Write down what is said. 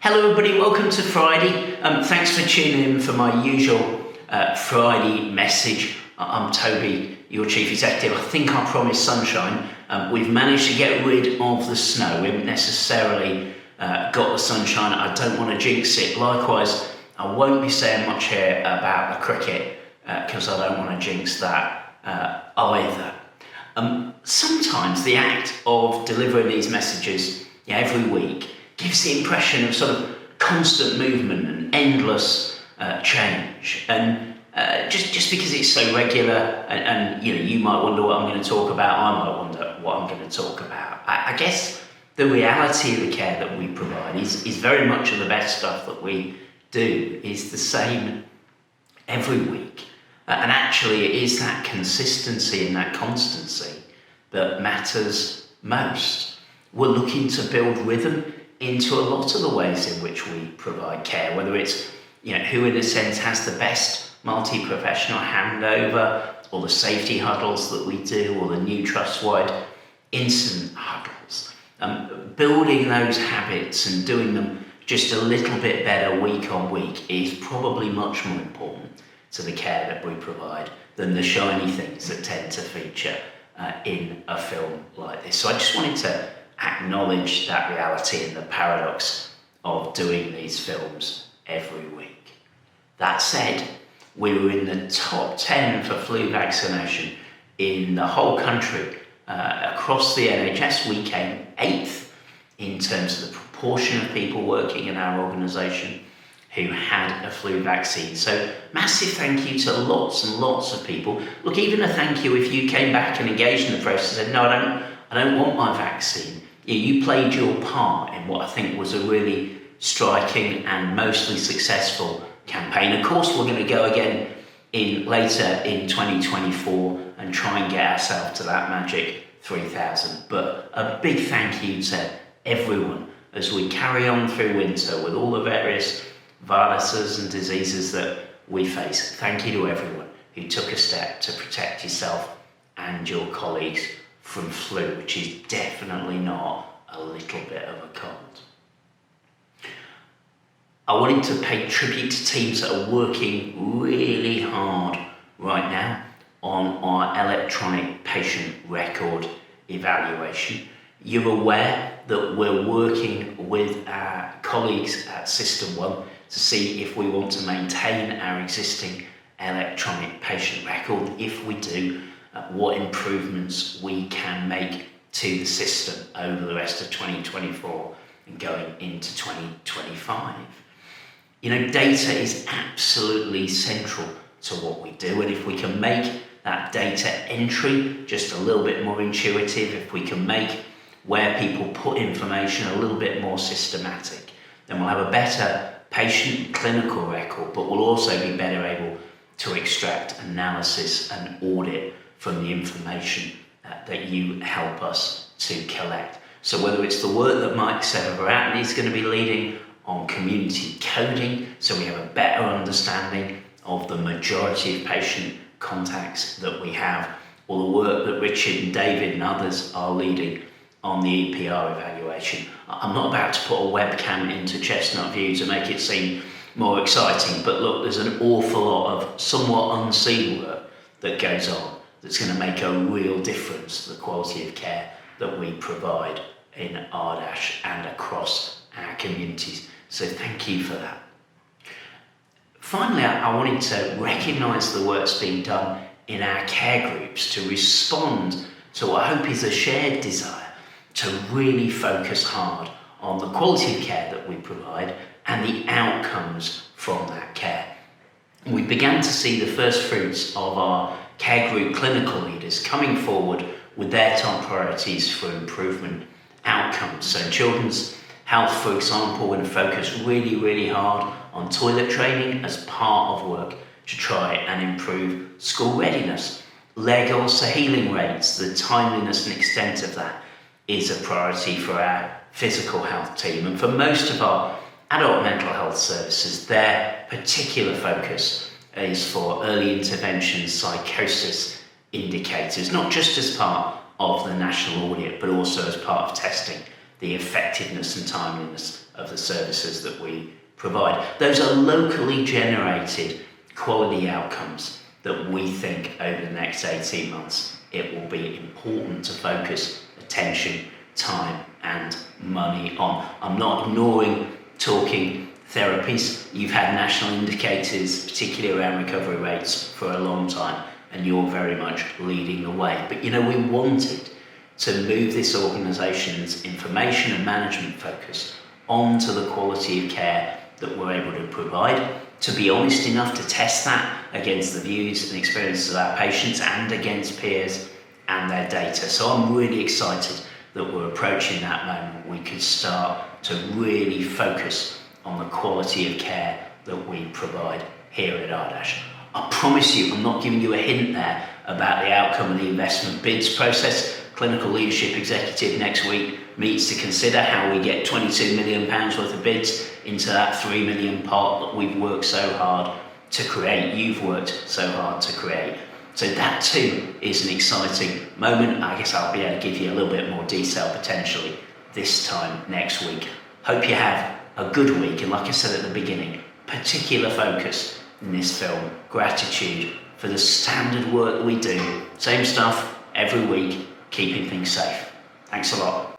Hello everybody, welcome to Friday. Thanks for tuning in for my usual Friday message. I'm Toby, your Chief Executive. I think I promised sunshine. We've managed to get rid of the snow. We haven't necessarily got the sunshine. I don't want to jinx it. Likewise, I won't be saying much here about the cricket because I don't want to jinx that either. Sometimes the act of delivering these messages every week gives the impression of sort of constant movement and endless change. And just because it's so regular, and you might wonder what I'm going to talk about, I might wonder what I'm going to talk about. I guess the reality of the care that we provide is very much of the best stuff that we do is the same every week. And actually it is that consistency and that constancy that matters most. We're looking to build rhythm into a lot of the ways in which we provide care, whether it's who in a sense has the best multi-professional handover, or the safety huddles that we do, or the new trust-wide incident huddles. Building those habits and doing them just a little bit better week on week is probably much more important to the care that we provide than the shiny things that tend to feature in a film like this. So I just wanted to acknowledge that reality and the paradox of doing these films every week. That said, we were in the top 10 for flu vaccination in the whole country. Across the NHS, we came 8th in terms of the proportion of people working in our organisation who had a flu vaccine. So massive thank you to lots and lots of people. Look, even a thank you if you came back and engaged in the process and said, no, I don't want my vaccine. You played your part in what I think was a really striking and mostly successful campaign. Of course, we're going to go again later in 2024 and try and get ourselves to that magic 3,000. But a big thank you to everyone as we carry on through winter with all the various viruses and diseases that we face. Thank you to everyone who took a step to protect yourself and your colleagues from flu, which is definitely not a little bit of a cold. I wanted to pay tribute to teams that are working really hard right now on our electronic patient record evaluation. You're aware that we're working with our colleagues at System 1 to see if we want to maintain our existing electronic patient record. If we do, what improvements we can make to the system over the rest of 2024 and going into 2025. Data is absolutely central to what we do, and if we can make that data entry just a little bit more intuitive, if we can make where people put information a little bit more systematic, then we'll have a better patient clinical record, but we'll also be better able to extract analysis and audit from the information that you help us to collect. So whether it's the work that Mike Sever-Bratton is going to be leading on community coding, so we have a better understanding of the majority of patient contacts that we have, or the work that Richard and David and others are leading on the EPR evaluation. I'm not about to put a webcam into Chestnut View to make it seem more exciting, but look, there's an awful lot of somewhat unseen work that goes on that's going to make a real difference to the quality of care that we provide in Ardash and across our communities. So thank you for that. Finally, I wanted to recognise the work's being done in our care groups to respond to what I hope is a shared desire to really focus hard on the quality of care that we provide and the outcomes from that care. We began to see the first fruits of our care group clinical leaders coming forward with their top priorities for improvement outcomes. So in children's health, for example, we're going to focus really, really hard on toilet training as part of work to try and improve school readiness. Leg ulcer healing rates, the timeliness and extent of that is a priority for our physical health team. And for most of our adult mental health services, their particular focus is for early intervention psychosis indicators, not just as part of the national audit, but also as part of testing the effectiveness and timeliness of the services that we provide. Those are locally generated quality outcomes that we think over the next 18 months it will be important to focus attention, time and money on. I'm not ignoring talking therapies. You've had national indicators, particularly around recovery rates, for a long time, and you're very much leading the way. But we wanted to move this organisation's information and management focus onto the quality of care that we're able to provide, to be honest enough to test that against the views and experiences of our patients and against peers and their data. So I'm really excited that we're approaching that moment. We could start to really focus on the quality of care that we provide here at Ardash. I promise you, I'm not giving you a hint there about the outcome of the investment bids process. Clinical Leadership Executive next week meets to consider how we get £22 million worth of bids into that £3 million pot that we've worked so hard to create, you've worked so hard to create. So that too is an exciting moment. I guess I'll be able to give you a little bit more detail potentially this time next week. Hope you have a good week, and like I said at the beginning, particular focus in this film, gratitude for the standard work we do. Same stuff every week, keeping things safe. Thanks a lot.